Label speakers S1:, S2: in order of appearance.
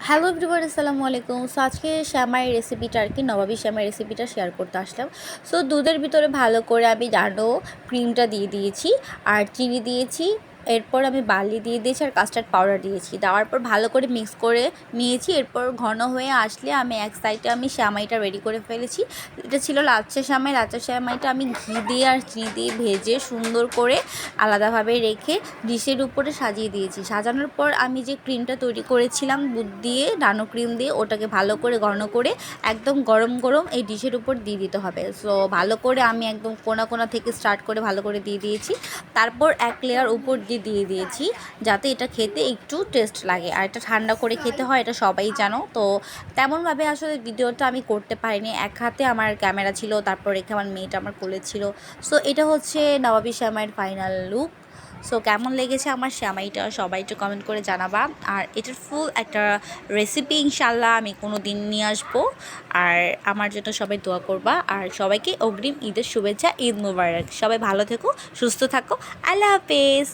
S1: Hello everyone, আসসালামু আলাইকুম। So আজকে শ্যামাই রেসিপিটা আর কি নবাবী শ্যামাই রেসিপিটা শেয়ার করতে আসলাম। সো দুধের ভিতরে ভালো করে আমি ডানো ক্রিমটা দিয়ে দিয়েছি আর চিনি দিয়েছি। এরপর আমি বার্লি দিয়ে দিয়েছি আর কাস্টার্ড পাউডার দিয়েছি। দেওয়ার পর ভালো করে মিক্স করে নিয়েছি। এরপর ঘন হয়ে আসলে আমি এক সাইডে শ্যামাইটা রেডি করে ফেলেছি। এটা ছিল লাচ্ছা শ্যামাই। লাচ্ছা শ্যামাইটা আমি ঘি দিয়ে আর চিনি দিয়ে ভেজে সুন্দর করে আলাদাভাবে রেখে ডিশের উপরে সাজিয়ে দিয়েছি। সাজানোর পর আমি যে ক্রিমটা তৈরি করেছিলাম দুধ দিয়ে ডানো ক্রিম দিয়ে, ওটাকে ভালো করে ঘন করে একদম গরম গরম এই ডিশের উপর দিয়ে দিতে হবে। সো ভালো করে আমি একদম কোনা কোনা থেকে স্টার্ট করে ভালো করে দিয়ে দিয়েছি। তারপর এক লেয়ার উপর দিয়ে দিয়েছি যাতে এটা খেতে একটু টেস্ট লাগে। আর এটা ঠান্ডা করে খেতে হয়, এটা সবাই জানো। তো তেমনভাবে আসলে ভিডিওটা আমি করতে পারিনি, এক হাতে আমার ক্যামেরা ছিল, তারপর রেখে আমার মেয়েটা আমার কোলে ছিল। সো এটা হচ্ছে নবাবী শ্যামাইয়ের ফাইনাল লুক। সো কেমন লেগেছে আমার শ্যামাইটা সবাই একটু কমেন্ট করে জানাবা। আর এটার ফুল একটা রেসিপি ইনশাল্লাহ আমি কোনো দিন নিয়ে আসবো। আর আমার জন্য সবাই দোয়া করবা। আর সবাইকে অগ্রিম ঈদের শুভেচ্ছা, ঈদ মুবারক। সবাই ভালো থেকো, সুস্থ থাকো। আল্লাহ হাফেজ।